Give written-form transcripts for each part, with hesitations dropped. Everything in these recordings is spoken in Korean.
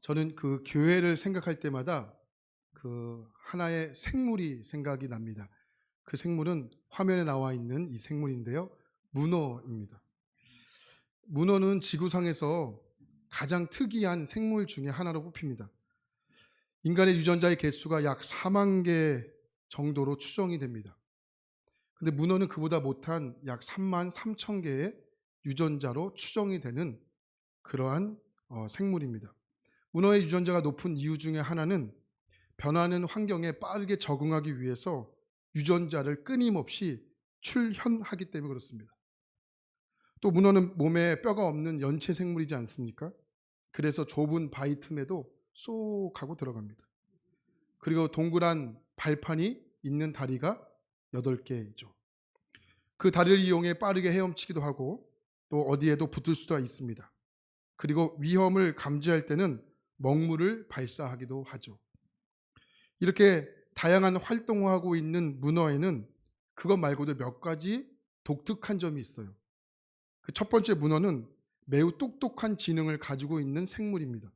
저는 그 교회를 생각할 때마다 그 하나의 생물이 생각이 납니다. 그 생물은 화면에 나와 있는 이 생물인데요. 문어입니다. 문어는 지구상에서 가장 특이한 생물 중에 하나로 뽑힙니다. 인간의 유전자의 개수가 약 4만 개 정도로 추정이 됩니다. 근데 문어는 그보다 못한 약 3만 3천 개의 유전자로 추정이 되는 그러한 생물입니다. 문어의 유전자가 높은 이유 중에 하나는 변하는 환경에 빠르게 적응하기 위해서 유전자를 끊임없이 출현하기 때문에 그렇습니다. 또 문어는 몸에 뼈가 없는 연체 생물이지 않습니까? 그래서 좁은 바위 틈에도 쏙 하고 들어갑니다. 그리고 동그란 발판이 있는 다리가 8개이죠. 그 다리를 이용해 빠르게 헤엄치기도 하고 또 어디에도 붙을 수도 있습니다. 그리고 위험을 감지할 때는 먹물을 발사하기도 하죠. 이렇게 다양한 활동을 하고 있는 문어에는 그것 말고도 몇 가지 독특한 점이 있어요. 그 첫 번째, 문어는 매우 똑똑한 지능을 가지고 있는 생물입니다.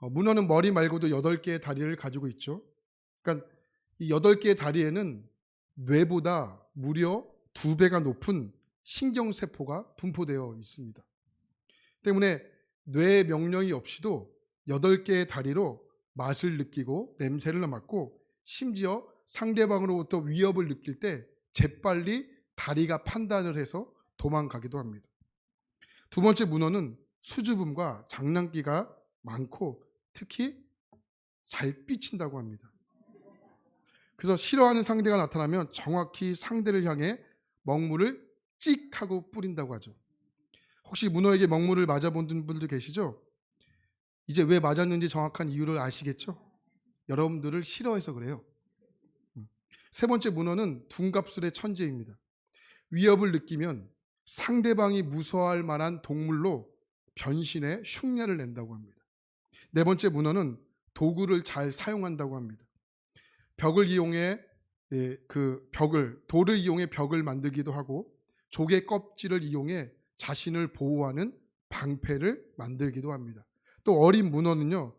문어는 머리 말고도 8개의 다리를 가지고 있죠. 그러니까 이 8개의 다리에는 뇌보다 무려 2배가 높은 신경세포가 분포되어 있습니다. 때문에 뇌 명령이 없이도 8개의 다리로 맛을 느끼고 냄새를 맡고 심지어 상대방으로부터 위협을 느낄 때 재빨리 다리가 판단을 해서 도망가기도 합니다. 두 번째, 문어는 수줍음과 장난기가 많고 특히 잘 삐친다고 합니다. 그래서 싫어하는 상대가 나타나면 정확히 상대를 향해 먹물을 찍 하고 뿌린다고 하죠. 혹시 문어에게 먹물을 맞아본 분들 계시죠? 이제 왜 맞았는지 정확한 이유를 아시겠죠? 여러분들을 싫어해서 그래요. 세 번째, 문어는 둔갑술의 천재입니다. 위협을 느끼면 상대방이 무서워할 만한 동물로 변신해 흉내를 낸다고 합니다. 네 번째, 문어는 도구를 잘 사용한다고 합니다. 돌을 이용해 벽을 만들기도 하고 조개 껍질을 이용해 자신을 보호하는 방패를 만들기도 합니다. 또 어린 문어는요,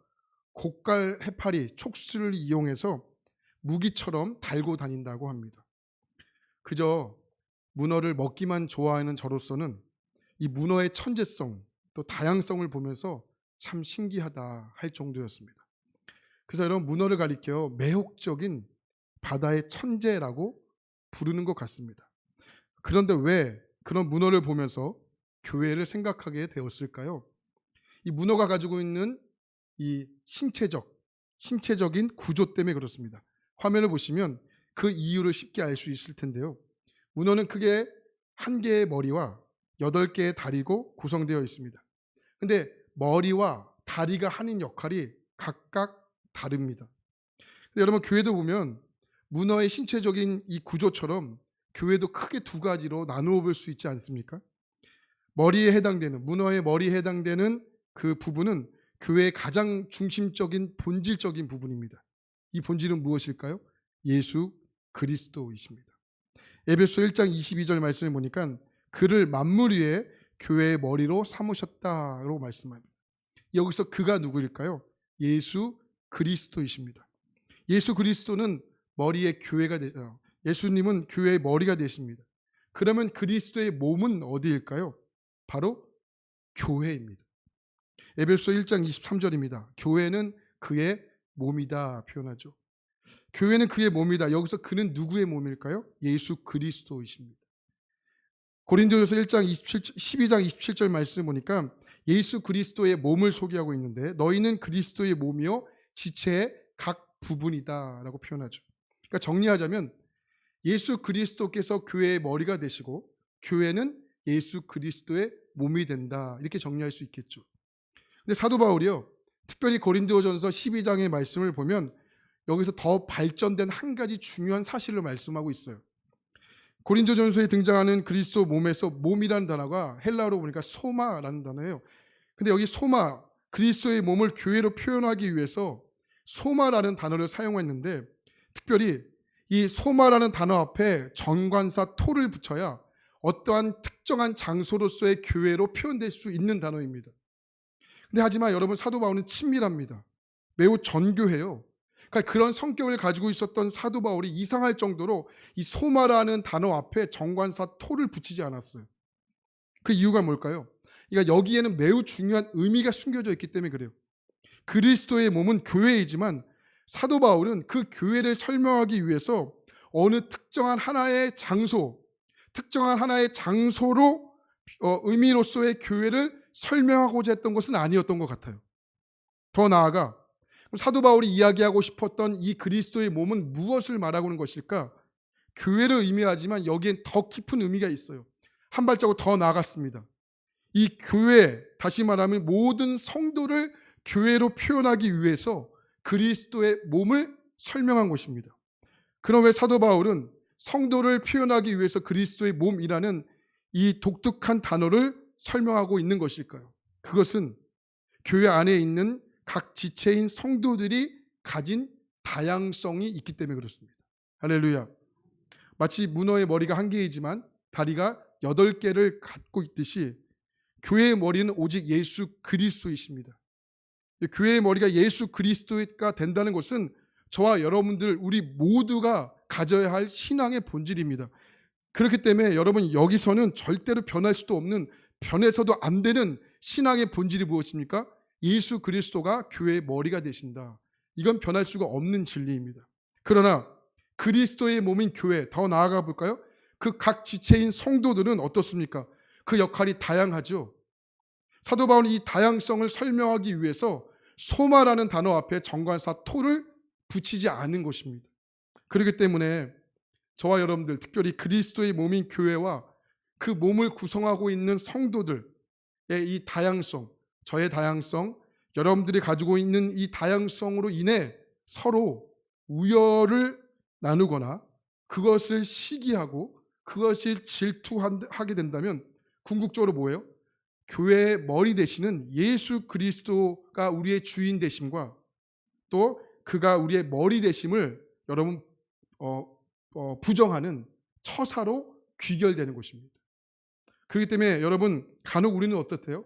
고깔 해파리, 촉수를 이용해서 무기처럼 달고 다닌다고 합니다. 그저 문어를 먹기만 좋아하는 저로서는 이 문어의 천재성, 또 다양성을 보면서 참 신기하다 할 정도였습니다. 그래서 여러분, 문어를 가리켜 매혹적인 바다의 천재라고 부르는 것 같습니다. 그런데 왜 그런 문어를 보면서 교회를 생각하게 되었을까요? 이 문어가 가지고 있는 이 신체적인 구조 때문에 그렇습니다. 화면을 보시면 그 이유를 쉽게 알 수 있을 텐데요. 문어는 크게 1개의 머리와 8개의 다리고 구성되어 있습니다. 근데 머리와 다리가 하는 역할이 각각 다릅니다. 근데 여러분, 교회도 보면 문어의 신체적인 이 구조처럼 교회도 크게 2가지로 나누어 볼 수 있지 않습니까? 문어의 머리에 해당되는 그 부분은 교회의 가장 중심적인 본질적인 부분입니다. 이 본질은 무엇일까요? 예수 그리스도이십니다. 에베소 1장 22절 말씀을 보니까 그를 만물 위에 교회의 머리로 삼으셨다고 말씀합니다. 여기서 그가 누구일까요? 예수 그리스도이십니다. 예수 그리스도는 예수님은 교회의 머리가 되십니다. 그러면 그리스도의 몸은 어디일까요? 바로 교회입니다. 에베소 1장 23절입니다. 교회는 그의 몸이다 표현하죠. 교회는 그의 몸이다. 여기서 그는 누구의 몸일까요? 예수 그리스도이십니다. 고린도전서 12장 27절 말씀을 보니까 예수 그리스도의 몸을 소개하고 있는데 너희는 그리스도의 몸이요 지체의 각 부분이다 라고 표현하죠. 그러니까 정리하자면 예수 그리스도께서 교회의 머리가 되시고 교회는 예수 그리스도의 몸이 된다, 이렇게 정리할 수 있겠죠. 근데 사도 바울이요, 특별히 고린도전서 12장의 말씀을 보면 여기서 더 발전된 한 가지 중요한 사실을 말씀하고 있어요. 고린도전서에 등장하는 그리스도 몸에서 몸이라는 단어가 헬라어로 보니까 소마라는 단어예요. 근데 여기 소마, 그리스도의 몸을 교회로 표현하기 위해서 소마라는 단어를 사용했는데 특별히 이 소마라는 단어 앞에 정관사 토를 붙여야 어떠한 특정한 장소로서의 교회로 표현될 수 있는 단어입니다. 근데 하지만 여러분, 사도 바울은 친밀합니다. 매우 전교해요. 그러니까 그런 성격을 가지고 있었던 사도 바울이 이상할 정도로 이 소마라는 단어 앞에 정관사 토를 붙이지 않았어요. 그 이유가 뭘까요? 그러니까 여기에는 매우 중요한 의미가 숨겨져 있기 때문에 그래요. 그리스도의 몸은 교회이지만 사도 바울은 그 교회를 설명하기 위해서 어느 특정한 하나의 장소, 특정한 하나의 장소로 의미로서의 교회를 설명하고자 했던 것은 아니었던 것 같아요. 더 나아가 사도 바울이 이야기하고 싶었던 이 그리스도의 몸은 무엇을 말하고 있는 것일까? 교회를 의미하지만 여기엔 더 깊은 의미가 있어요. 한 발자국 더 나아갔습니다. 이 교회, 다시 말하면 모든 성도를 교회로 표현하기 위해서 그리스도의 몸을 설명한 것입니다. 그럼 왜 사도 바울은 성도를 표현하기 위해서 그리스도의 몸이라는 이 독특한 단어를 설명하고 있는 것일까요? 그것은 교회 안에 있는 각 지체인 성도들이 가진 다양성이 있기 때문에 그렇습니다. 할렐루야. 마치 문어의 머리가 한 개이지만 다리가 8개를 갖고 있듯이 교회의 머리는 오직 예수 그리스도이십니다. 교회의 머리가 예수 그리스도가 된다는 것은 저와 여러분들 우리 모두가 가져야 할 신앙의 본질입니다. 그렇기 때문에 여러분, 여기서는 절대로 변할 수도 없는, 변해서도 안 되는 신앙의 본질이 무엇입니까? 예수 그리스도가 교회의 머리가 되신다. 이건 변할 수가 없는 진리입니다. 그러나 그리스도의 몸인 교회, 더 나아가 볼까요? 그 각 지체인 성도들은 어떻습니까? 그 역할이 다양하죠. 사도 바울은 이 다양성을 설명하기 위해서 소마라는 단어 앞에 정관사 토를 붙이지 않은 것입니다. 그렇기 때문에 저와 여러분들, 특별히 그리스도의 몸인 교회와 그 몸을 구성하고 있는 성도들의 이 다양성, 저의 다양성, 여러분들이 가지고 있는 이 다양성으로 인해 서로 우열을 나누거나 그것을 시기하고 그것을 질투하게 된다면 궁극적으로 뭐예요? 교회의 머리 되시는 예수 그리스도가 우리의 주인 되심과 또 그가 우리의 머리 되심을 여러분 부정하는 처사로 귀결되는 것입니다. 그렇기 때문에 여러분, 간혹 우리는 어떻대요?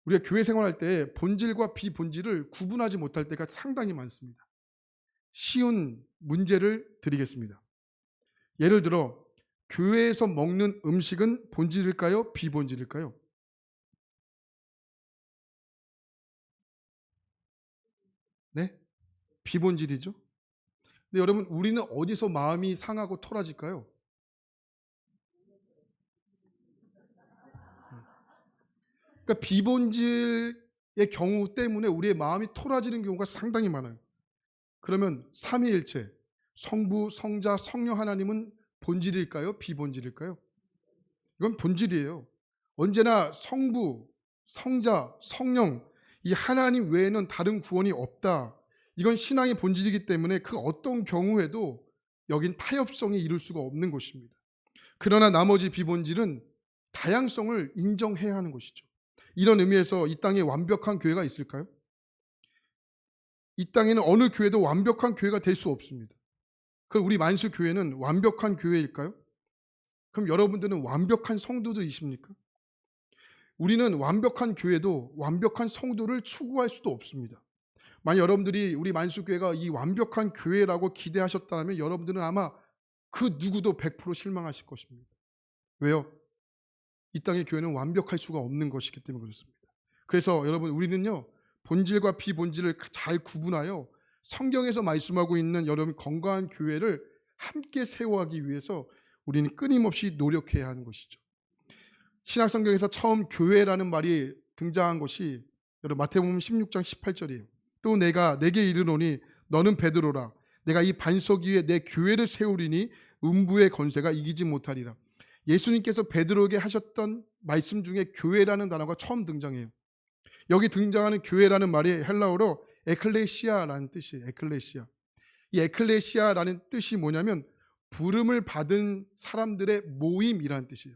우리가 교회 생활할 때 본질과 비본질을 구분하지 못할 때가 상당히 많습니다. 쉬운 문제를 드리겠습니다. 예를 들어 교회에서 먹는 음식은 본질일까요? 비본질일까요? 네? 비본질이죠. 근데 여러분, 우리는 어디서 마음이 상하고 토라질까요? 그러니까 비본질의 경우 때문에 우리의 마음이 토라지는 경우가 상당히 많아요. 그러면 삼위일체, 성부, 성자, 성령 하나님은 본질일까요? 비본질일까요? 이건 본질이에요. 언제나 성부, 성자, 성령, 이 하나님 외에는 다른 구원이 없다. 이건 신앙의 본질이기 때문에 그 어떤 경우에도 여긴 타협성이 이룰 수가 없는 것입니다. 그러나 나머지 비본질은 다양성을 인정해야 하는 것이죠. 이런 의미에서 이 땅에 완벽한 교회가 있을까요? 이 땅에는 어느 교회도 완벽한 교회가 될 수 없습니다. 그럼 우리 만수 교회는 완벽한 교회일까요? 그럼 여러분들은 완벽한 성도들이십니까? 우리는 완벽한 교회도 완벽한 성도를 추구할 수도 없습니다. 만약 여러분들이 우리 만수교회가 이 완벽한 교회라고 기대하셨다면 여러분들은 아마 그 누구도 100% 실망하실 것입니다. 왜요? 이 땅의 교회는 완벽할 수가 없는 것이기 때문에 그렇습니다. 그래서 여러분, 우리는요, 본질과 비본질을 잘 구분하여 성경에서 말씀하고 있는 여러분 건강한 교회를 함께 세워가기 위해서 우리는 끊임없이 노력해야 하는 것이죠. 신약 성경에서 처음 교회라는 말이 등장한 것이 여러분 마태복음 16장 18절이에요. 또 내가 내게 이르노니 너는 베드로라. 내가 이 반석 위에 내 교회를 세우리니 음부의 권세가 이기지 못하리라. 예수님께서 베드로에게 하셨던 말씀 중에 교회라는 단어가 처음 등장해요. 여기 등장하는 교회라는 말이 헬라어로 에클레시아라는 뜻이에요. 에클레시아. 이 에클레시아라는 뜻이 뭐냐면 부름을 받은 사람들의 모임이라는 뜻이에요.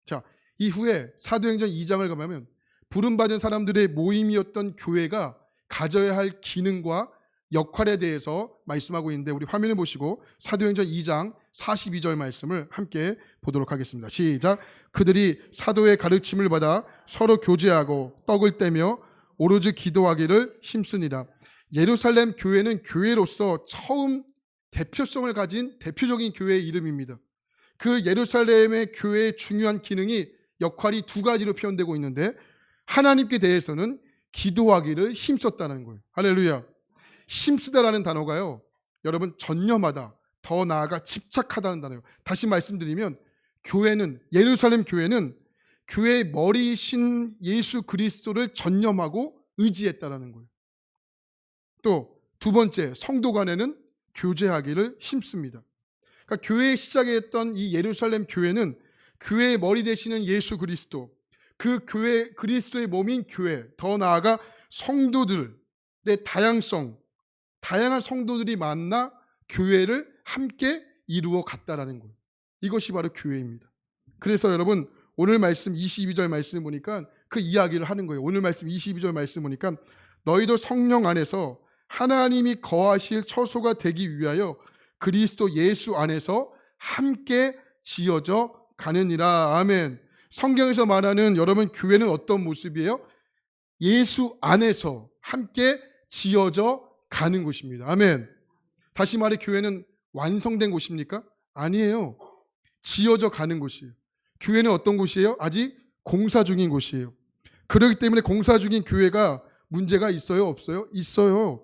자, 이후에 사도행전 2장을 가보면 부름받은 사람들의 모임이었던 교회가 가져야 할 기능과 역할에 대해서 말씀하고 있는데 우리 화면을 보시고 사도행전 2장 42절 말씀을 함께 보도록 하겠습니다. 시작. 그들이 사도의 가르침을 받아 서로 교제하고 떡을 떼며 오로지 기도하기를 힘쓰니라. 예루살렘 교회는 교회로서 처음 대표성을 가진 대표적인 교회의 이름입니다. 그 예루살렘의 교회의 중요한 기능이 역할이 두 가지로 표현되고 있는데, 하나님께 대해서는 기도하기를 힘썼다는 거예요. 할렐루야. 힘쓰다라는 단어가요, 여러분, 전념하다, 더 나아가 집착하다는 단어예요. 다시 말씀드리면 교회는, 예루살렘 교회는 교회의 머리이신 예수 그리스도를 전념하고 의지했다라는 거예요. 또 두 번째, 성도 간에는 교제하기를 힘씁니다. 그러니까 교회의 시작했던 이 예루살렘 교회는 교회의 머리 되시는 예수 그리스도, 그 교회, 그리스도의 몸인 교회, 더 나아가 성도들의 다양성, 다양한 성도들이 만나 교회를 함께 이루어 갔다라는 거예요. 이것이 바로 교회입니다. 그래서 여러분, 오늘 말씀 22절 말씀을 보니까 그 이야기를 하는 거예요. 오늘 말씀 22절 말씀 보니까 너희도 성령 안에서 하나님이 거하실 처소가 되기 위하여 그리스도 예수 안에서 함께 지어져 가느니라. 아멘. 성경에서 말하는 여러분 교회는 어떤 모습이에요? 예수 안에서 함께 지어져 가는 곳입니다. 아멘. 다시 말해, 교회는 완성된 곳입니까? 아니에요. 지어져 가는 곳이에요. 교회는 어떤 곳이에요? 아직 공사 중인 곳이에요. 그렇기 때문에 공사 중인 교회가 문제가 있어요? 없어요? 있어요.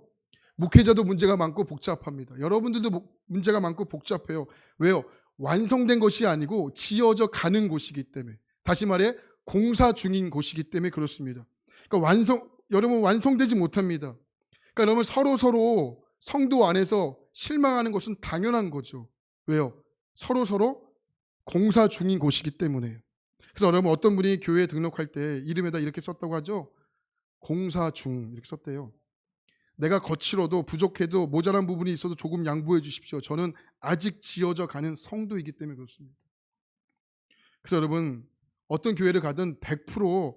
목회자도 문제가 많고 복잡합니다. 여러분들도 문제가 많고 복잡해요. 왜요? 완성된 것이 아니고 지어져 가는 곳이기 때문에, 다시 말해 공사 중인 곳이기 때문에 그렇습니다. 그러니까 여러분 완성되지 못합니다. 그러니까 여러분 서로 성도 안에서 실망하는 것은 당연한 거죠. 왜요? 서로 공사 중인 곳이기 때문에요. 그래서 여러분, 어떤 분이 교회에 등록할 때 이름에다 이렇게 썼다고 하죠. 공사 중 이렇게 썼대요. 내가 거칠어도 부족해도 모자란 부분이 있어도 조금 양보해 주십시오. 저는 아직 지어져 가는 성도이기 때문에 그렇습니다. 그래서 여러분, 어떤 교회를 가든 100%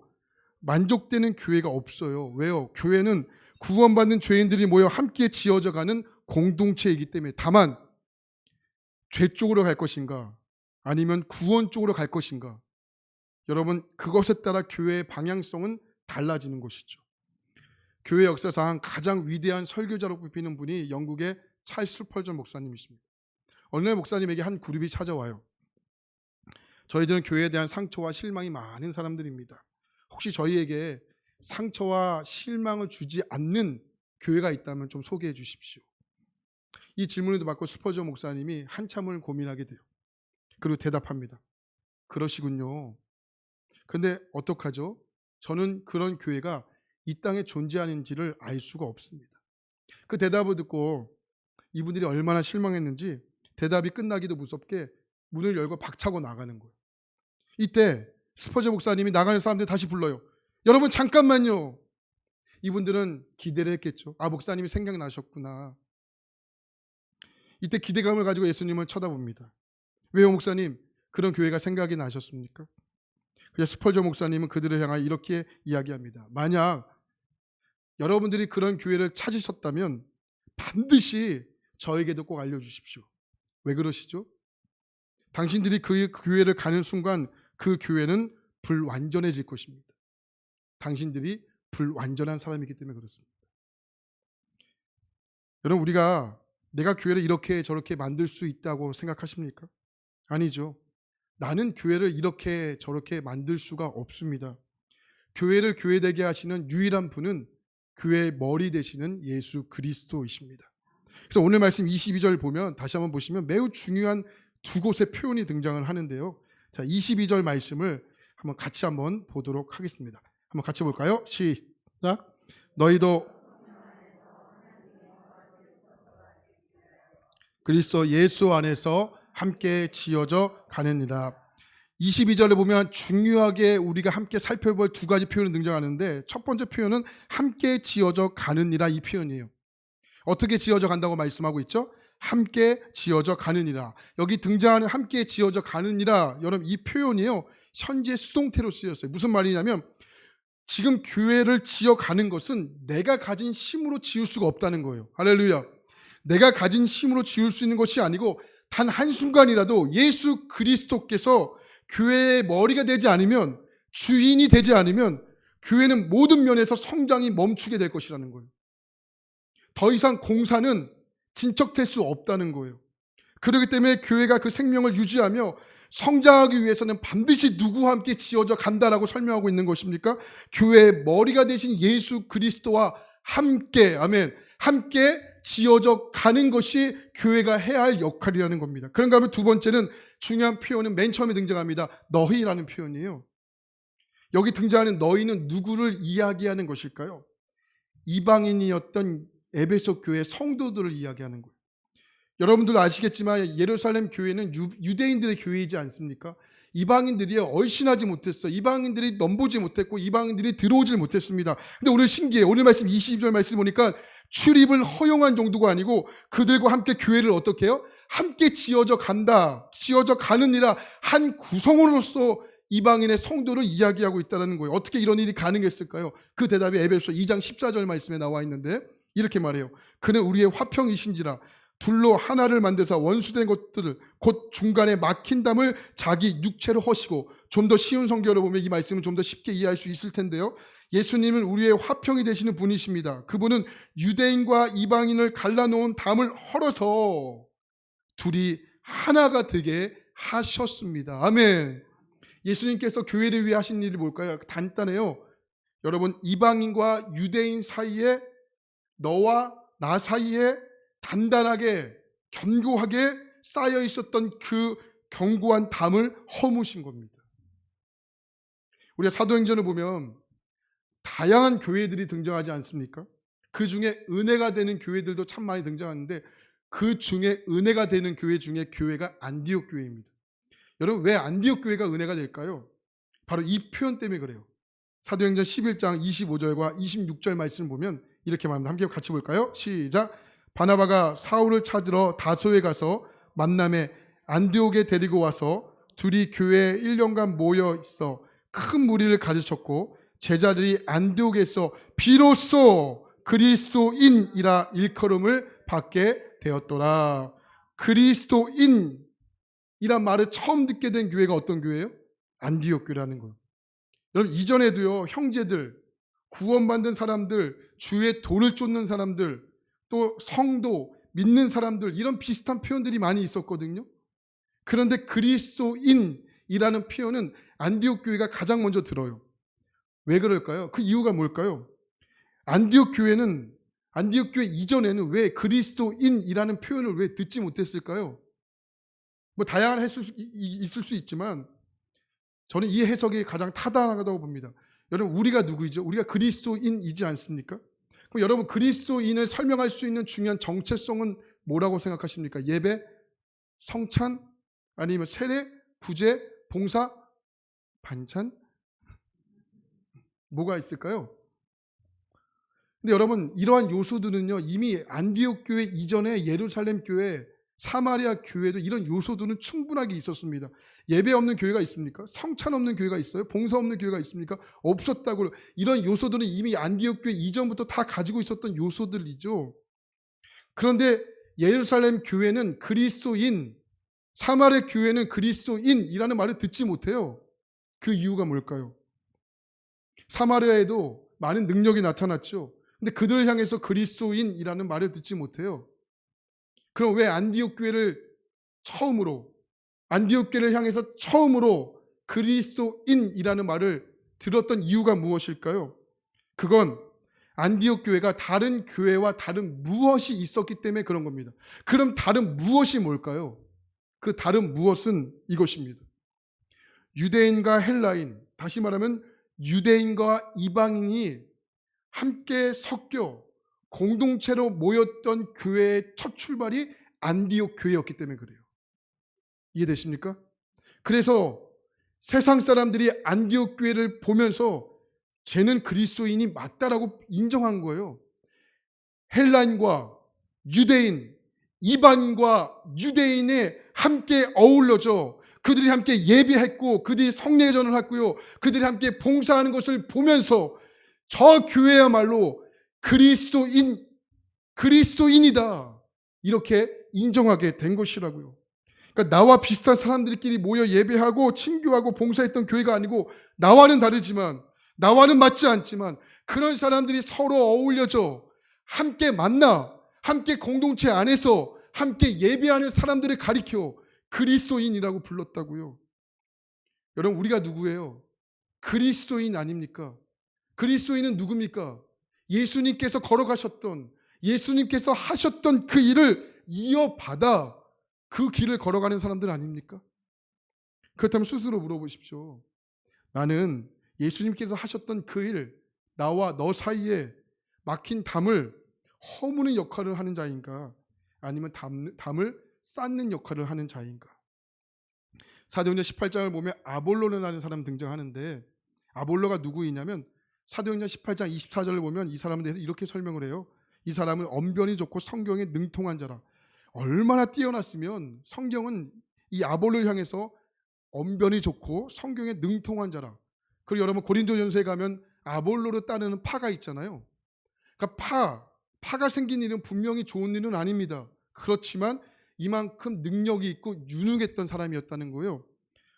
만족되는 교회가 없어요. 왜요? 교회는 구원받는 죄인들이 모여 함께 지어져 가는 공동체이기 때문에. 다만 죄 쪽으로 갈 것인가 아니면 구원 쪽으로 갈 것인가, 여러분, 그것에 따라 교회의 방향성은 달라지는 것이죠. 교회 역사상 가장 위대한 설교자로 꼽히는 분이 영국의 찰스 스펄전 목사님이십니다. 어느 날 목사님에게 한 그룹이 찾아와요. 저희들은 교회에 대한 상처와 실망이 많은 사람들입니다. 혹시 저희에게 상처와 실망을 주지 않는 교회가 있다면 좀 소개해 주십시오. 이 질문을 받고 스펄전 목사님이 한참을 고민하게 돼요. 그리고 대답합니다. 그러시군요. 근데 어떡하죠? 저는 그런 교회가 이 땅에 존재하는지를 알 수가 없습니다. 그 대답을 듣고 이분들이 얼마나 실망했는지 대답이 끝나기도 무섭게 문을 열고 박차고 나가는 거예요. 이때 스펄전 목사님이 나가는 사람들 다시 불러요. 여러분 잠깐만요. 이분들은 기대를 했겠죠. 아, 목사님이 생각나셨구나. 이때 기대감을 가지고 예수님을 쳐다봅니다. 왜요, 목사님? 그런 교회가 생각이 나셨습니까? 그래서 스펄전 목사님은 그들을 향하여 이렇게 이야기합니다. 만약 여러분들이 그런 교회를 찾으셨다면 반드시 저에게도 꼭 알려주십시오. 왜 그러시죠? 당신들이 그 교회를 가는 순간 그 교회는 불완전해질 것입니다. 당신들이 불완전한 사람이기 때문에 그렇습니다. 여러분, 우리가 내가 교회를 이렇게 저렇게 만들 수 있다고 생각하십니까? 아니죠. 나는 교회를 이렇게 저렇게 만들 수가 없습니다. 교회를 교회되게 하시는 유일한 분은 교회의 머리 되시는 예수 그리스도이십니다. 그래서 오늘 말씀 22절 보면, 다시 한번 보시면 매우 중요한 두 곳의 표현이 등장을 하는데요. 자, 22절 말씀을 같이 한번 보도록 하겠습니다. 한번 같이 볼까요? 시작. 너희도 그리스도 예수 안에서 함께 지어져 가느니라. 22절에 보면 중요하게 우리가 함께 살펴볼 두 가지 표현이 등장하는데, 첫 번째 표현은 함께 지어져 가느니라, 이 표현이에요. 어떻게 지어져 간다고 말씀하고 있죠? 함께 지어져 가느니라. 여기 등장하는 함께 지어져 가느니라, 여러분, 이 표현이요, 현재 수동태로 쓰였어요. 무슨 말이냐면 지금 교회를 지어가는 것은 내가 가진 힘으로 지을 수가 없다는 거예요. 할렐루야. 내가 가진 힘으로 지을 수 있는 것이 아니고 단 한순간이라도 예수 그리스도께서 교회의 머리가 되지 않으면, 주인이 되지 않으면 교회는 모든 면에서 성장이 멈추게 될 것이라는 거예요. 더 이상 공사는 진척될 수 없다는 거예요. 그렇기 때문에 교회가 그 생명을 유지하며 성장하기 위해서는 반드시 누구와 함께 지어져 간다라고 설명하고 있는 것입니까? 교회의 머리가 되신 예수 그리스도와 함께, 아멘, 함께 지어져 가는 것이 교회가 해야 할 역할이라는 겁니다. 그런가 하면 두 번째는, 중요한 표현은 맨 처음에 등장합니다. 너희라는 표현이에요. 여기 등장하는 너희는 누구를 이야기하는 것일까요? 이방인이었던 에베소 교회 성도들을 이야기하는 거예요. 여러분들 아시겠지만 예루살렘 교회는 유대인들의 교회이지 않습니까? 이방인들이 얼씬하지 못했어. 이방인들이 넘보지 못했고 이방인들이 들어오질 못했습니다. 근데 오늘 신기해요. 오늘 말씀 22절 말씀 보니까 출입을 허용한 정도가 아니고 그들과 함께 교회를 어떻게 해요? 함께 지어져 간다. 지어져 가느니라 한 구성원으로서 이방인의 성도를 이야기하고 있다는 거예요. 어떻게 이런 일이 가능했을까요? 그 대답이 에베소 2장 14절 말씀에 나와 있는데 이렇게 말해요. 그는 우리의 화평이신지라 둘로 하나를 만드사 원수된 것들을 곧 중간에 막힌 담을 자기 육체로 허시고, 좀 더 쉬운 성경으로 보면 이 말씀은 좀 더 쉽게 이해할 수 있을 텐데요. 예수님은 우리의 화평이 되시는 분이십니다. 그분은 유대인과 이방인을 갈라놓은 담을 헐어서 둘이 하나가 되게 하셨습니다. 아멘. 예수님께서 교회를 위해 하신 일이 뭘까요? 간단해요. 여러분, 이방인과 유대인 사이에, 너와 나 사이에 단단하게 견고하게 쌓여 있었던 그 견고한 담을 허무신 겁니다. 우리가 사도행전을 보면 다양한 교회들이 등장하지 않습니까? 그 중에 은혜가 되는 교회들도 참 많이 등장하는데 그 중에 은혜가 되는 교회 중에 교회가 안디옥 교회입니다. 여러분, 왜 안디옥 교회가 은혜가 될까요? 바로 이 표현 때문에 그래요. 사도행전 11장 25절과 26절 말씀을 보면 이렇게 말합니다. 함께 같이 볼까요? 시작. 바나바가 사울을 찾으러 다소에 가서 만남에 안디옥에 데리고 와서 둘이 교회에 1년간 모여 있어 큰 무리를 가르쳤고, 제자들이 안디옥에서 비로소 그리스도인이라 일컬음을 받게 되었더라. 그리스도인이란 말을 처음 듣게 된 교회가 어떤 교회예요? 안디옥 교회라는 거예요. 여러분, 이전에도요, 형제들, 구원받은 사람들, 주의 도를 쫓는 사람들, 또 성도, 믿는 사람들, 이런 비슷한 표현들이 많이 있었거든요. 그런데 그리스도인이라는 표현은 안디옥 교회가 가장 먼저 들어요. 왜 그럴까요? 그 이유가 뭘까요? 안디옥 교회 이전에는 왜 그리스도인이라는 표현을 왜 듣지 못했을까요? 뭐 다양한 있을 수 있지만 저는 이 해석이 가장 타당하다고 봅니다. 여러분, 우리가 누구이죠? 우리가 그리스도인이지 않습니까? 그럼 여러분, 그리스도인을 설명할 수 있는 중요한 정체성은 뭐라고 생각하십니까? 예배, 성찬, 아니면 세례, 구제, 봉사, 반찬? 뭐가 있을까요? 근데 여러분, 이러한 요소들은요, 이미 안디옥 교회 이전에 예루살렘 교회, 사마리아 교회도 이런 요소들은 충분하게 있었습니다. 예배 없는 교회가 있습니까? 성찬 없는 교회가 있어요? 봉사 없는 교회가 있습니까? 없었다고. 이런 요소들은 이미 안디옥 교회 이전부터 다 가지고 있었던 요소들이죠. 그런데 예루살렘 교회는 그리스도인, 사마리아 교회는 그리스도인이라는 말을 듣지 못해요. 그 이유가 뭘까요? 사마리아에도 많은 능력이 나타났죠. 근데 그들을 향해서 그리스도인이라는 말을 듣지 못해요. 그럼 왜 안디옥 교회를 향해서 처음으로 그리스도인이라는 말을 들었던 이유가 무엇일까요? 그건 안디옥 교회가 다른 교회와 다른 무엇이 있었기 때문에 그런 겁니다. 그럼 다른 무엇이 뭘까요? 그 다른 무엇은 이것입니다. 유대인과 헬라인, 다시 말하면 유대인과 이방인이 함께 섞여 공동체로 모였던 교회의 첫 출발이 안디옥 교회였기 때문에 그래요. 이해되십니까? 그래서 세상 사람들이 안디옥 교회를 보면서 쟤는 그리스도인이 맞다라고 인정한 거예요. 헬라인과 유대인, 이방인과 유대인이 함께 어울려져 그들이 함께 예배했고 그들이 성례전을 했고요. 그들이 함께 봉사하는 것을 보면서 저 교회야말로 그리스도인이다. 이렇게 인정하게 된 것이라고요. 그러니까 나와 비슷한 사람들끼리 모여 예배하고 친교하고 봉사했던 교회가 아니고 나와는 다르지만 나와는 맞지 않지만 그런 사람들이 서로 어울려져 함께 만나 함께 공동체 안에서 함께 예배하는 사람들을 가리켜 그리스도인이라고 불렀다고요. 여러분 우리가 누구예요? 그리스도인 아닙니까? 그리스도인은 누굽니까? 예수님께서 걸어가셨던 예수님께서 하셨던 그 일을 이어받아 그 길을 걸어가는 사람들 아닙니까? 그렇다면 스스로 물어보십시오. 나는 예수님께서 하셨던 그 일, 나와 너 사이에 막힌 담을 허무는 역할을 하는 자인가? 아니면 담을 쌓는 역할을 하는 자인가? 사도행전 18장을 보면 아볼로라는 사람 등장하는데 아볼로가 누구이냐면 사도행전 18장 24절을 보면 이 사람에 대해서 이렇게 설명을 해요. 이 사람은 언변이 좋고 성경에 능통한 자라. 얼마나 뛰어났으면 성경은 이 아볼로를 향해서 언변이 좋고 성경에 능통한 자라. 그리고 여러분 고린도전서에 가면 아볼로를 따르는 파가 있잖아요. 그러니까 파가 생긴 일은 분명히 좋은 일은 아닙니다. 그렇지만 이만큼 능력이 있고 유능했던 사람이었다는 거예요.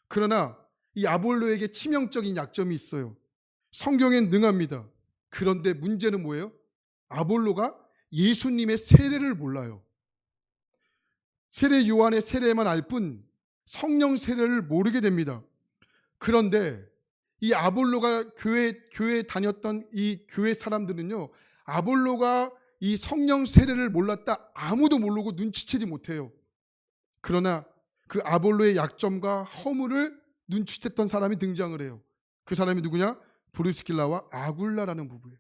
그러나 이 아볼로에게 치명적인 약점이 있어요. 성경엔 능합니다. 그런데 문제는 뭐예요? 아볼로가 예수님의 세례를 몰라요. 세례 요한의 세례만 알 뿐 성령 세례를 모르게 됩니다. 그런데 이 아볼로가 교회에 다녔던 이 교회 사람들은요, 아볼로가 이 성령 세례를 몰랐다 아무도 모르고 눈치채지 못해요. 그러나 그 아볼로의 약점과 허물을 눈치챘던 사람이 등장을 해요. 그 사람이 누구냐? 브리스길라와 아굴라라는 부부예요.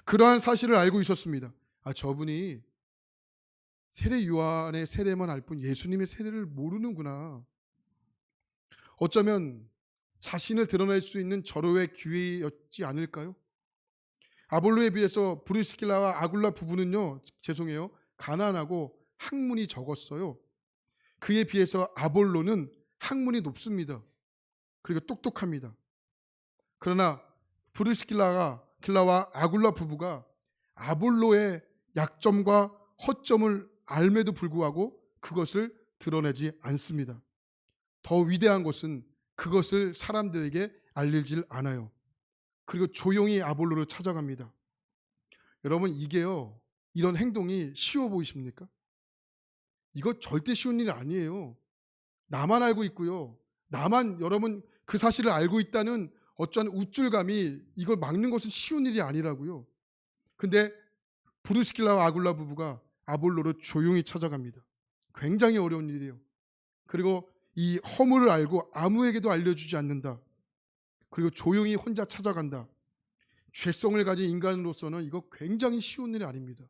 그러한 사실을 알고 있었습니다. 저분이 세례 요한의 세례만 알 뿐 예수님의 세례를 모르는구나. 어쩌면 자신을 드러낼 수 있는 절호의 기회였지 않을까요? 아볼로에 비해서 브리스길라와 아굴라 부부는요, 죄송해요, 가난하고 학문이 적었어요. 그에 비해서 아볼로는 학문이 높습니다. 그리고 똑똑합니다. 그러나 브리스길라와 아굴라 부부가 아볼로의 약점과 허점을 알매도 불구하고 그것을 드러내지 않습니다. 더 위대한 것은 그것을 사람들에게 알리질 않아요. 그리고 조용히 아볼로를 찾아갑니다. 여러분 이게요, 이런 행동이 쉬워 보이십니까? 이거 절대 쉬운 일이 아니에요. 나만 알고 있고요. 나만 여러분 그 사실을 알고 있다는 어쩌한 우쭐감이 이걸 막는 것은 쉬운 일이 아니라고요. 근데 브루스길라와 아굴라 부부가 아볼로를 조용히 찾아갑니다. 굉장히 어려운 일이에요. 그리고 이 허물을 알고 아무에게도 알려주지 않는다. 그리고 조용히 혼자 찾아간다. 죄성을 가진 인간으로서는 이거 굉장히 쉬운 일이 아닙니다.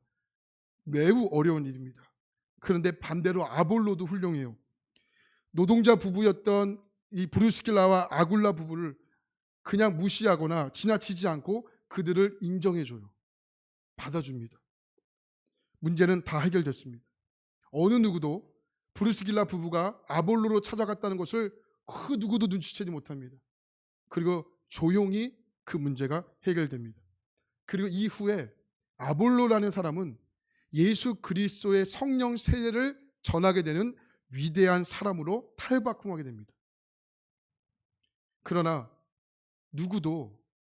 매우 어려운 일입니다. 그런데 반대로 아볼로도 훌륭해요. 노동자 부부였던 이 브루스길라와 아굴라 부부를 그냥 무시하거나 지나치지 않고 그들을 인정해줘요. 받아줍니다. 문제는 다 해결됐습니다. 어느 누구도 브루스길라 부부가 아볼로로 찾아갔다는 것을 그 누구도 눈치채지 못합니다. 그리고 조용히 그 문제가 해결됩니다. 그리고 이후에 아볼로라는 사람은 예수 그리스도의 성령 세례를 전하게 되는 위대한 사람으로 탈바꿈하게 됩니다. 그러나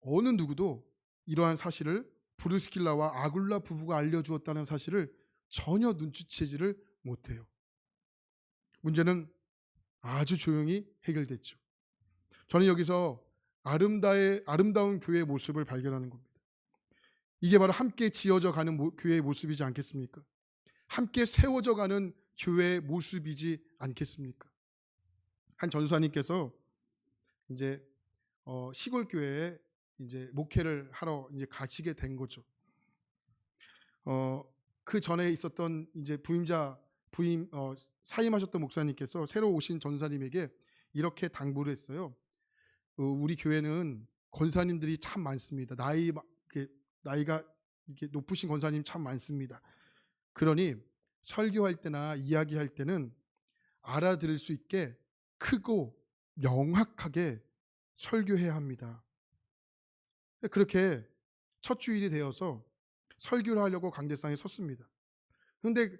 어느 누구도 이러한 사실을 브루스길라와 아굴라 부부가 알려주었다는 사실을 전혀 눈치채지를 못해요. 문제는 아주 조용히 해결됐죠. 저는 여기서 아름다운 교회의 모습을 발견하는 겁니다. 이게 바로 함께 지어져 가는 교회의 모습이지 않겠습니까? 함께 세워져 가는 교회의 모습이지 않겠습니까? 한 전사님께서 이제 시골 교회에 이제 목회를 하러 이제 가시게 된 거죠. 그 전에 있었던 이제 사임하셨던 목사님께서 새로 오신 전사님에게 이렇게 당부를 했어요. 우리 교회는 권사님들이 참 많습니다. 나이가 이렇게 높으신 권사님 참 많습니다. 그러니 설교할 때나 이야기할 때는 알아들을 수 있게 크고 명확하게 설교해야 합니다. 그렇게 첫 주일이 되어서 설교를 하려고 강대상에 섰습니다. 그런데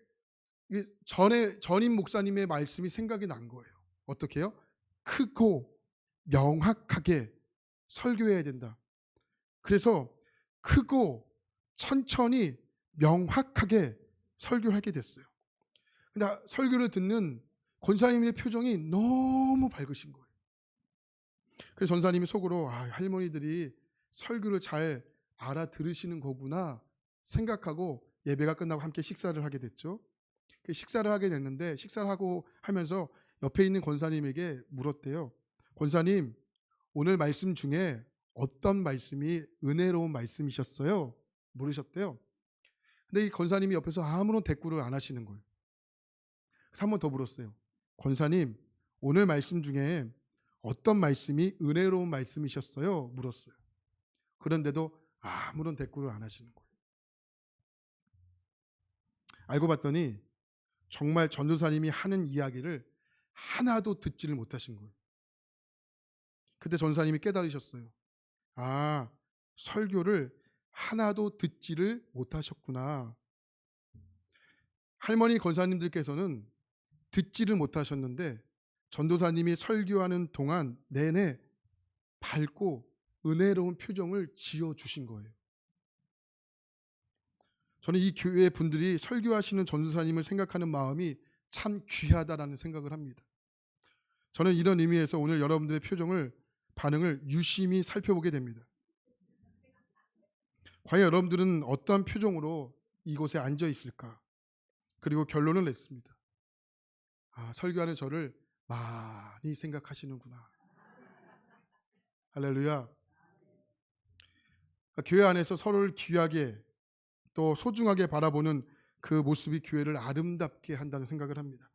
이게 전임 목사님의 말씀이 생각이 난 거예요. 어떻게 해요? 크고 명확하게 설교해야 된다. 그래서 크고 천천히 명확하게 설교를 하게 됐어요. 근데 설교를 듣는 권사님의 표정이 너무 밝으신 거예요. 그래서 전사님이 속으로 할머니들이 설교를 잘 알아들으시는 거구나 생각하고 예배가 끝나고 함께 식사를 하게 됐죠. 식사를 하게 됐는데 식사를 하고 하면서 옆에 있는 권사님에게 물었대요. 권사님, 오늘 말씀 중에 어떤 말씀이 은혜로운 말씀이셨어요? 물으셨대요. 근데 이 권사님이 옆에서 아무런 대꾸를 안 하시는 거예요. 그래서 한 번 더 물었어요. 권사님, 오늘 말씀 중에 어떤 말씀이 은혜로운 말씀이셨어요? 물었어요. 그런데도 아무런 대꾸를 안 하시는 거예요. 알고 봤더니 정말 전도사님이 하는 이야기를 하나도 듣지를 못하신 거예요. 그때 전도사님이 깨달으셨어요. 설교를 하나도 듣지를 못하셨구나. 할머니 권사님들께서는 듣지를 못하셨는데 전도사님이 설교하는 동안 내내 밝고 은혜로운 표정을 지어주신 거예요. 저는 이 교회 분들이 설교하시는 전도사님을 생각하는 마음이 참 귀하다라는 생각을 합니다. 저는 이런 의미에서 오늘 여러분들의 반응을 유심히 살펴보게 됩니다. 과연 여러분들은 어떠한 표정으로 이곳에 앉아 있을까? 그리고 결론을 냈습니다. 설교하는 저를 많이 생각하시는구나. 할렐루야. 교회 안에서 서로를 귀하게 또 소중하게 바라보는 그 모습이 교회를 아름답게 한다는 생각을 합니다.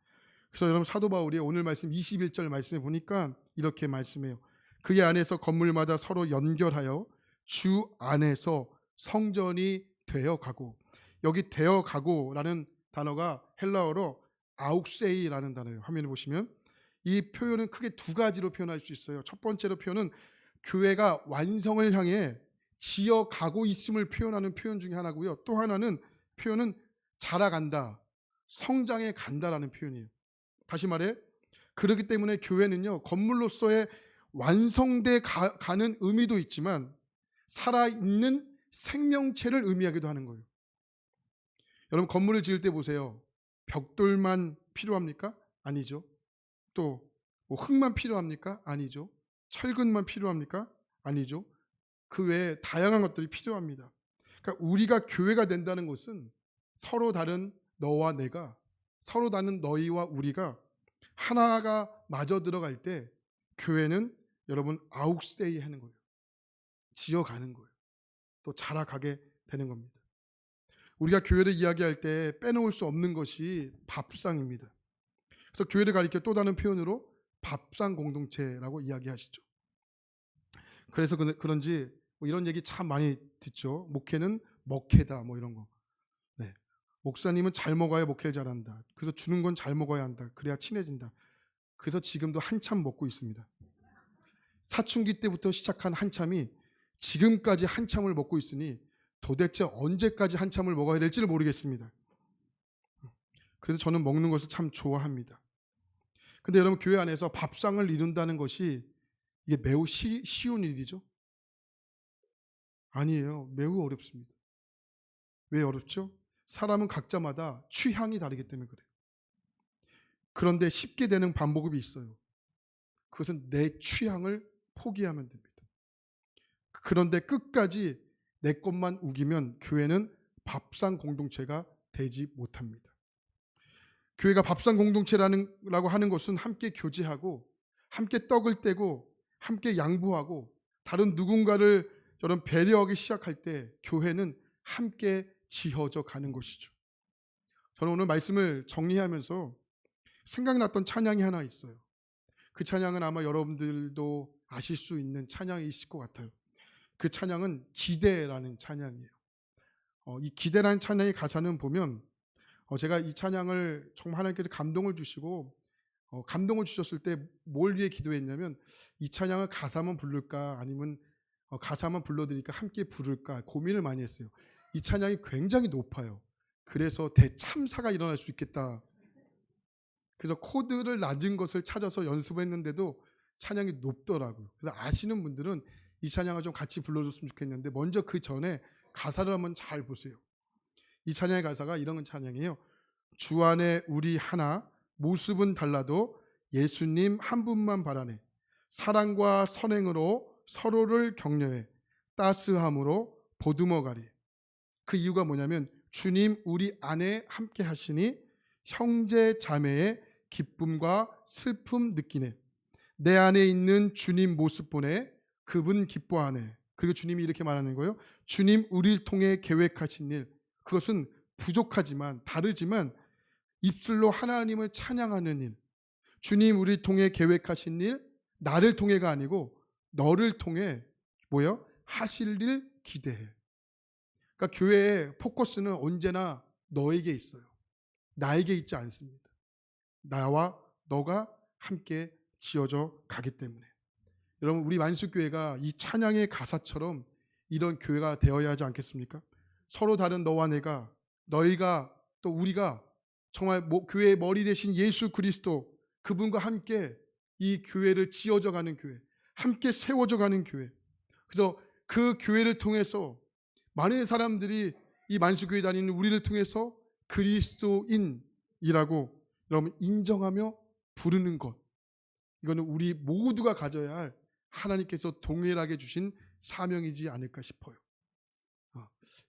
그래서 여러분 사도 바울이 오늘 말씀 21절 말씀에 보니까 이렇게 말씀해요. 그의 안에서 건물마다 서로 연결하여 주 안에서 성전이 되어가고, 여기 되어가고라는 단어가 헬라어로 아욱세이라는 단어예요. 화면에 보시면 이 표현은 크게 두 가지로 표현할 수 있어요. 첫 번째로 표현은 교회가 완성을 향해 지어가고 있음을 표현하는 표현 중에 하나고요. 또 하나는 표현은 자라간다, 성장해 간다라는 표현이에요. 다시 말해, 그렇기 때문에 교회는요, 건물로서의 완성돼 가는 의미도 있지만 살아있는 생명체를 의미하기도 하는 거예요. 여러분 건물을 지을 때 보세요. 벽돌만 필요합니까? 아니죠. 또 흙만 필요합니까? 아니죠. 철근만 필요합니까? 아니죠. 그 외에 다양한 것들이 필요합니다. 그러니까 우리가 교회가 된다는 것은 서로 다른 너와 내가, 서로 다른 너희와 우리가 하나가 맞아 들어갈 때 교회는 여러분 아욱세이 하는 거예요. 지어가는 거예요. 또 자라가게 되는 겁니다. 우리가 교회를 이야기할 때 빼놓을 수 없는 것이 밥상입니다. 그래서 교회를 가리켜 또 다른 표현으로 밥상 공동체라고 이야기하시죠. 그래서 그런지 이런 얘기 참 많이 듣죠. 목회는 먹회다 이런 거. 네. 목사님은 잘 먹어야 목회를 잘한다. 그래서 주는 건 잘 먹어야 한다. 그래야 친해진다. 그래서 지금도 한참 먹고 있습니다. 사춘기 때부터 시작한 한참이 지금까지 한참을 먹고 있으니 도대체 언제까지 한참을 먹어야 될지를 모르겠습니다. 그래서 저는 먹는 것을 참 좋아합니다. 근데 여러분 교회 안에서 밥상을 이룬다는 것이 이게 매우 쉬운 일이죠? 아니에요. 매우 어렵습니다. 왜 어렵죠? 사람은 각자마다 취향이 다르기 때문에 그래요. 그런데 쉽게 되는 방법이 있어요. 그것은 내 취향을 포기하면 됩니다. 그런데 끝까지 내 것만 우기면 교회는 밥상 공동체가 되지 못합니다. 교회가 밥상 공동체라고 하는 것은 함께 교제하고 함께 떡을 떼고 함께 양보하고 다른 누군가를 저런 배려하기 시작할 때 교회는 함께 지어져 가는 것이죠. 저는 오늘 말씀을 정리하면서 생각났던 찬양이 하나 있어요. 그 찬양은 아마 여러분들도 아실 수 있는 찬양이 있을 것 같아요. 그 찬양은 기대라는 찬양이에요. 이 기대라는 찬양의 가사는 보면 제가 이 찬양을 정말 하나님께서 감동을 주시고 감동을 주셨을 때 뭘 위해 기도했냐면 이 찬양을 가사만 부를까 아니면 가사만 불러드리니까 함께 부를까 고민을 많이 했어요. 이 찬양이 굉장히 높아요. 그래서 대참사가 일어날 수 있겠다. 그래서 코드를 낮은 것을 찾아서 연습을 했는데도 찬양이 높더라고요. 그래서 아시는 분들은 이 찬양을 좀 같이 불러줬으면 좋겠는데, 먼저 그 전에 가사를 한번 잘 보세요. 이 찬양의 가사가 이런 찬양이에요. 주 안에 우리 하나, 모습은 달라도 예수님 한 분만 바라네. 사랑과 선행으로 서로를 격려해 따스함으로 보듬어가리. 그 이유가 뭐냐면 주님 우리 안에 함께 하시니 형제 자매의 기쁨과 슬픔 느끼네. 내 안에 있는 주님 모습 보네. 그분 기뻐하네. 그리고 주님이 이렇게 말하는 거예요. 주님 우리를 통해 계획하신 일, 그것은 부족하지만 다르지만 입술로 하나님을 찬양하는 일. 주님 우리를 통해 계획하신 일, 나를 통해가 아니고 너를 통해 뭐요? 하실 일 기대해. 그러니까 교회의 포커스는 언제나 너에게 있어요. 나에게 있지 않습니다. 나와 너가 함께 지어져 가기 때문에. 여러분, 우리 만수교회가 이 찬양의 가사처럼 이런 교회가 되어야 하지 않겠습니까? 서로 다른 너와 내가, 너희가 또 우리가 정말 교회의 머리 대신 예수 그리스도, 그분과 함께 이 교회를 지어져 가는 교회, 함께 세워져 가는 교회. 그래서 그 교회를 통해서 많은 사람들이 이 만수교회 다니는 우리를 통해서 그리스도인이라고 여러분 인정하며 부르는 것, 이거는 우리 모두가 가져야 할 하나님께서 동일하게 주신 사명이지 않을까 싶어요.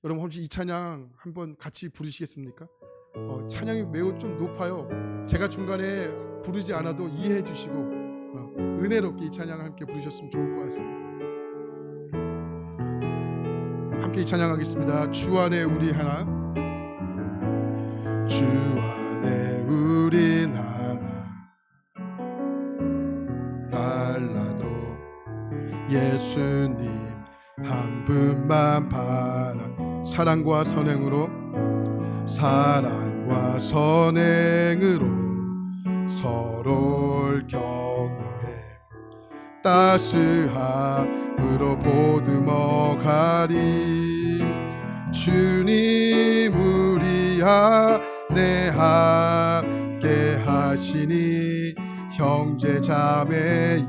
여러분, 혹시 이 찬양 한번 같이 부르시겠습니까? 찬양이 매우 좀 높아요. 제가 중간에 부르지 않아도 이해해 주시고 은혜롭게 이 찬양을 함께 부르셨으면 좋을 것 같습니다. 함께 이 찬양하겠습니다. 주 안에 우리 하나, 주 안에 우린 하나, 달라도 예수님 한 분만 바라. 사랑과 선행으로, 사랑과 선행으로 서로를 격려해 따스함으로 보듬어 가리. 주님 우리 안에 함께 하시니 형제 자매의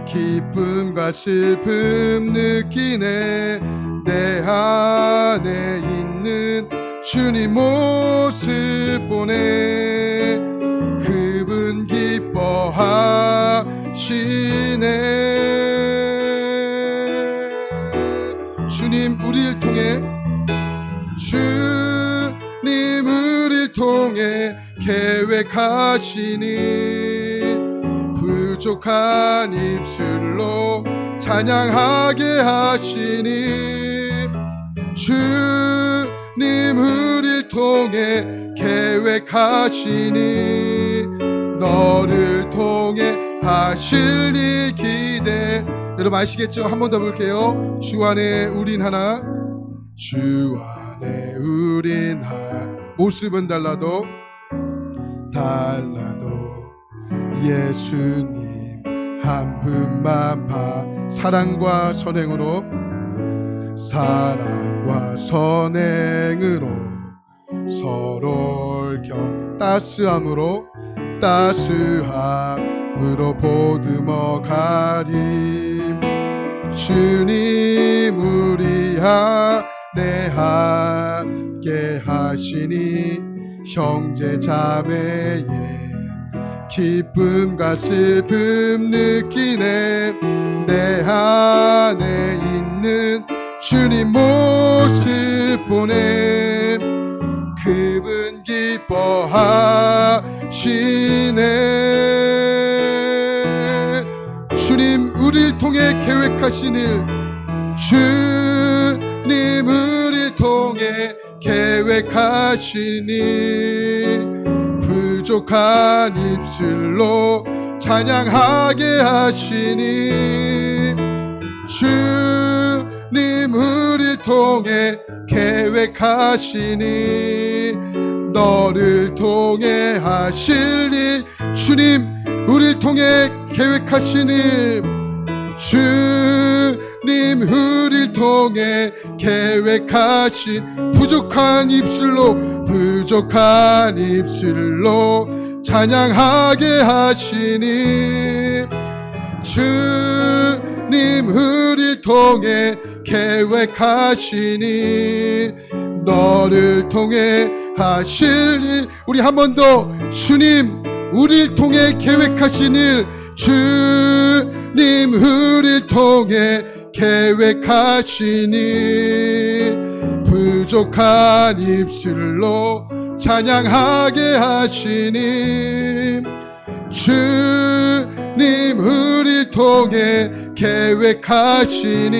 기쁨과 슬픔 느끼네. 내 안에 있는 주님 모습 보네. 그분 기뻐하시네. 주님 우리를 통해, 주님 우리를 통해 계획하시니 부족한 입술로 찬양하게 하시니. 주님 우리를 통해 계획하시니 너를 통해 하실 일 기대. 여러분 아시겠죠? 한 번 더 볼게요. 주 안에 우린 하나, 주 안에 우린 하나, 모습은 달라도 예수님 한 분만 사랑과 선행으로, 사랑과 선행으로 서로를 따스함으로 보듬어 가리. 주님 우리 안에 함께 하시니 형제 자매의 기쁨과 슬픔 느끼네. 내 안에 있는 주님 모습 보네. 그분 기뻐하시네. 주님 우리를 통해 계획하신 일, 주님 우리를 통해 계획하시니 부족한 입술로 찬양하게 하시니. 주님 우리를 통해 계획하시니 너를 통해 하실 일. 주님 우리를 통해 계획하시니, 주님 우리를 통해 계획하신 부족한 입술로 찬양하게 하시니 주님 우리를 통해 계획하시니 너를 통해 하실 일 우리 한 번 더 주님 우리를 통해 계획하신 일 주님 우리를 통해 계획하시니 부족한 입술로 찬양하게 하시니 주님 우리를 통해 계획하시니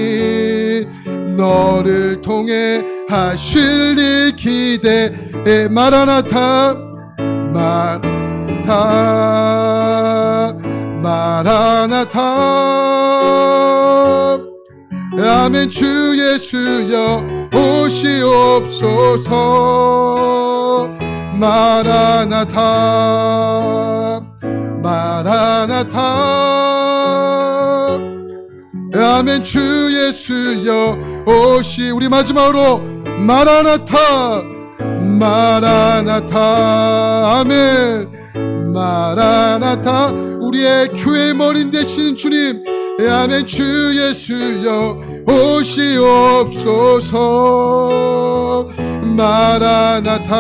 너를 통해 하실 일 기대해 마라나타 마라나타 아멘. 주 예수여 오시옵소서 마라나타 마라나타 아멘. 주 예수여 우리 마지막으로 마라나타 마라나타 아멘. 마라나타 우리의 교회 머리 되시는 주님 아멘. 주 예수여 오시옵소서 마라나타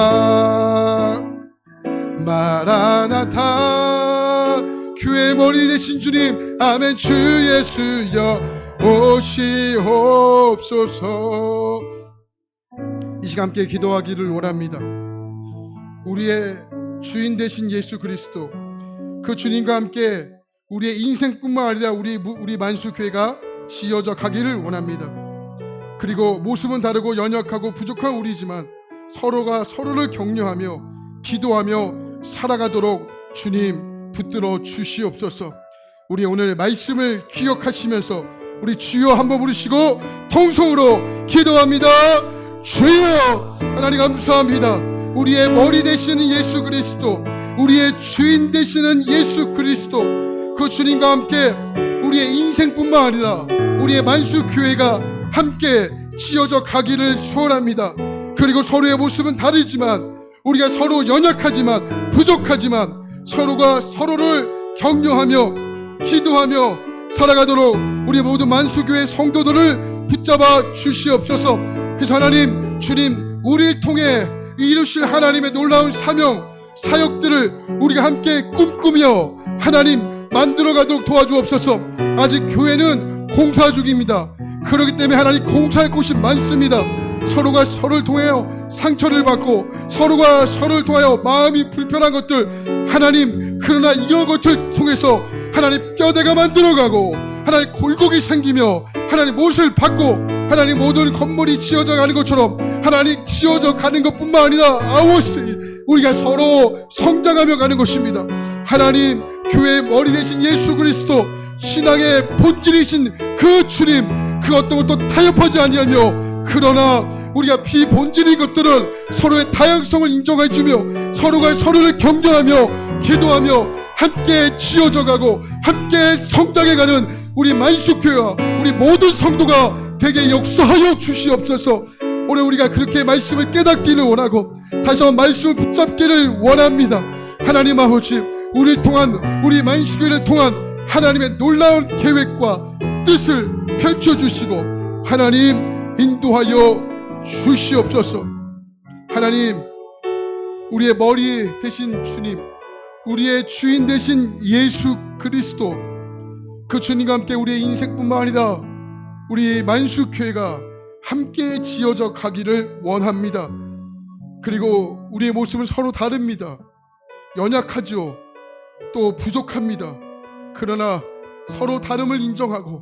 마라나타 교회 머리 되신 주님 아멘. 주 예수여 오시옵소서. 이 시간 함께 기도하기를 원합니다. 우리의 주인 되신 예수 그리스도 그 주님과 함께 우리의 인생뿐만 아니라 우리 만수교회가 지어져 가기를 원합니다. 그리고 모습은 다르고 연약하고 부족한 우리지만 서로가 서로를 격려하며 기도하며 살아가도록 주님 붙들어 주시옵소서. 우리 오늘 말씀을 기억하시면서 우리 주여 한번 부르시고 통성으로 기도합니다. 주여 하나님 감사합니다. 우리의 머리 되시는 예수 그리스도 우리의 주인 되시는 예수 그리스도 그 주님과 함께 우리의 인생뿐만 아니라 우리의 만수교회가 함께 지어져 가기를 소원합니다. 그리고 서로의 모습은 다르지만 우리가 서로 연약하지만 부족하지만 서로가 서로를 격려하며 기도하며 살아가도록 우리 모든 만수교회 성도들을 붙잡아 주시옵소서. 그래서 하나님 주님 우리를 통해 이루실 하나님의 놀라운 사명 사역들을 우리가 함께 꿈꾸며 하나님 만들어가도록 도와주옵소서. 아직 교회는 공사 중입니다. 그렇기 때문에 하나님 공사할 곳이 많습니다. 서로가 서로를 통하여 상처를 받고 서로가 서로를 통하여 마음이 불편한 것들 하나님 그러나 이런 것들 통해서 하나님 뼈대가 만들어가고 하나님 골곡이 생기며 하나님 못을 받고 하나님 모든 건물이 지어져 가는 것처럼 하나님 지어져 가는 것뿐만 아니라 아워스 우리가 서로 성장하며 가는 것입니다. 하나님 교회의 머리 되신 예수 그리스도 신앙의 본질이신 그 주님 그 어떤 것도 타협하지 아니하며 그러나 우리가 비본질인 것들은 서로의 다양성을 인정해주며 서로가 서로를 격려하며 기도하며 함께 지어져가고 함께 성장해가는 우리 만수교회와 우리 모든 성도가 되게 역사하여 주시옵소서. 오늘 우리가 그렇게 말씀을 깨닫기를 원하고 다시 한번 말씀을 붙잡기를 원합니다. 하나님 아버지 우리를 통한 우리 만수교회를 통한 하나님의 놀라운 계획과 뜻을 펼쳐주시고 하나님 인도하여 주시옵소서. 하나님 우리의 머리 되신 주님 우리의 주인 되신 예수 그리스도 그 주님과 함께 우리의 인생뿐만 아니라 우리 만수교회가 함께 지어져 가기를 원합니다. 그리고 우리의 모습은 서로 다릅니다. 연약하죠. 또 부족합니다. 그러나 서로 다름을 인정하고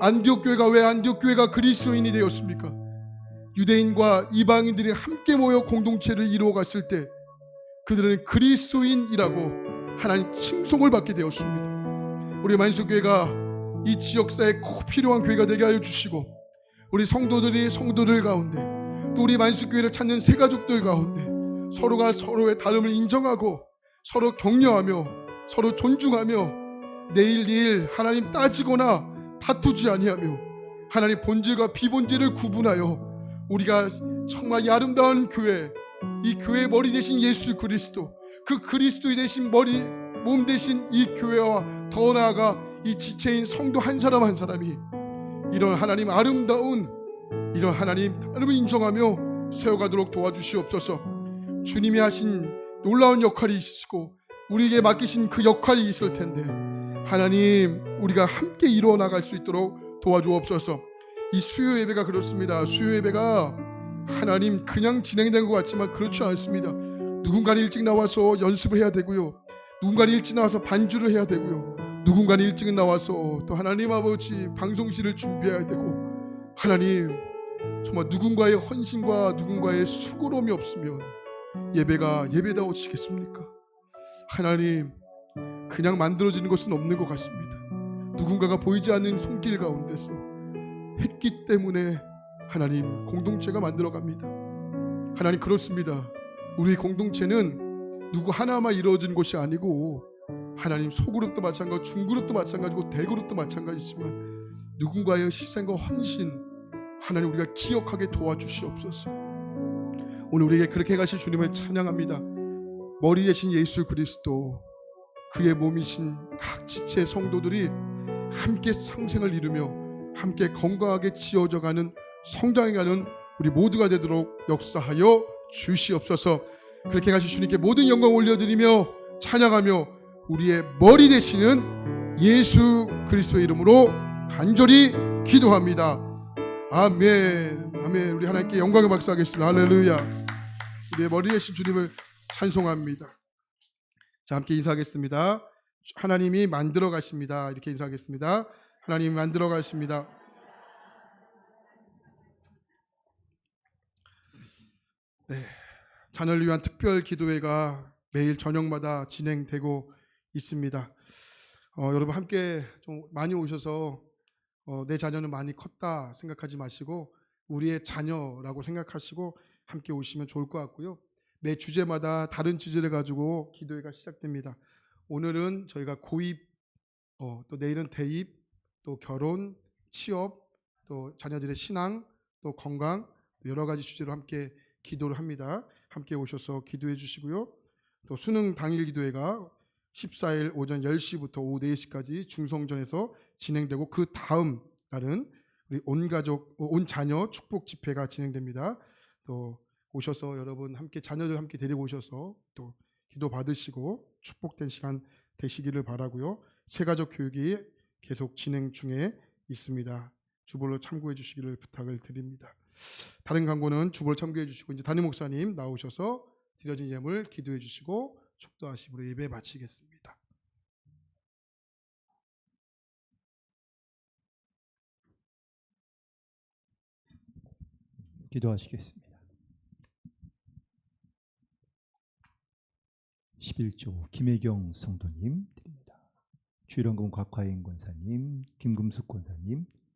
안디옥 교회가 왜 안디옥 교회가 그리스도인이 되었습니까? 유대인과 이방인들이 함께 모여 공동체를 이루어 갔을 때 그들은 그리스도인이라고 하나님 칭송을 받게 되었습니다. 우리 만수교회가 이 지역사에 꼭 필요한 교회가 되게 하여 주시고 우리 성도들 가운데 또 우리 만수교회를 찾는 새가족들 가운데 서로가 서로의 다름을 인정하고 서로 격려하며 서로 존중하며 내일 하나님 따지거나 다투지 아니하며 하나님 본질과 비본질을 구분하여 우리가 정말 이 아름다운 교회, 이 교회의 머리 되신 예수 그리스도, 그 그리스도의 되신 머리 몸 되신 이 교회와 더 나아가 이 지체인 성도 한 사람 한 사람이 이런 하나님 아름다운 이런 하나님을 인정하며 세워가도록 도와주시옵소서. 주님이 하신 놀라운 역할이 있으시고 우리에게 맡기신 그 역할이 있을 텐데 하나님 우리가 함께 이루어 나갈 수 있도록 도와주옵소서. 이 수요 예배가 그렇습니다. 수요 예배가 하나님 그냥 진행된 것 같지만 그렇지 않습니다. 누군가는 일찍 나와서 연습을 해야 되고요, 누군가는 일찍 나와서 반주를 해야 되고요, 누군가는 일찍 나와서 또 하나님 아버지 방송실을 준비해야 되고, 하나님 정말 누군가의 헌신과 누군가의 수고로움이 없으면 예배가 예배다워지겠습니까? 하나님 그냥 만들어지는 것은 없는 것 같습니다. 누군가가 보이지 않는 손길 가운데서 했기 때문에 하나님 공동체가 만들어갑니다. 하나님 그렇습니다. 우리 공동체는 누구 하나만 이루어진 것이 아니고 하나님 소그룹도 마찬가지고 중그룹도 마찬가지고 대그룹도 마찬가지지만 누군가의 희생과 헌신 하나님 우리가 기억하게 도와주시옵소서. 오늘 우리에게 그렇게 가실 주님을 찬양합니다. 머리 되신 예수 그리스도, 그의 몸이신 각 지체 성도들이 함께 상생을 이루며 함께 건강하게 지어져가는 성장해가는 우리 모두가 되도록 역사하여 주시옵소서. 그렇게 가실 주님께 모든 영광 올려드리며 찬양하며 우리의 머리 되시는 예수 그리스도의 이름으로 간절히 기도합니다. 아멘. 아멘. 우리 하나님께 영광을 박수하겠습니다. 할렐루야. 우리의 머리 되신 주님을 찬송합니다. 자, 함께 인사하겠습니다. 하나님이 만들어 가십니다. 이렇게 인사하겠습니다. 하나님이 만들어 가십니다. 네, 자녀를 위한 특별 기도회가 매일 저녁마다 진행되고 있습니다. 여러분 함께 좀 많이 오셔서 내 자녀는 많이 컸다 생각하지 마시고 우리의 자녀라고 생각하시고 함께 오시면 좋을 것 같고요. 매 주제마다 다른 주제를 가지고 기도회가 시작됩니다. 오늘은 저희가 고입, 또 내일은 대입, 또 결혼, 취업, 또 자녀들의 신앙, 또 건강, 여러 가지 주제로 함께 기도를 합니다. 함께 오셔서 기도해 주시고요. 또 수능 당일 기도회가 14일 오전 10시부터 오후 4시까지 중성전에서 진행되고 그 다음 날은 우리 온 가족, 온 자녀 축복 집회가 진행됩니다. 또 오셔서 여러분 함께 자녀들 함께 데리고 오셔서 또 기도 받으시고 축복된 시간 되시기를 바라고요. 새가족 교육이 계속 진행 중에 있습니다. 주보로 참고해 주시기를 부탁을 드립니다. 다른 광고는 주보를 참고해 주시고 이제 담임 목사님 나오셔서 드려진 예물 기도해 주시고 축도하시므로 예배 마치겠습니다. 기도하시겠습니다. 11조 김혜경 성도님 드립니다. 주일원금 곽화인 권사님, 김금숙 권사님,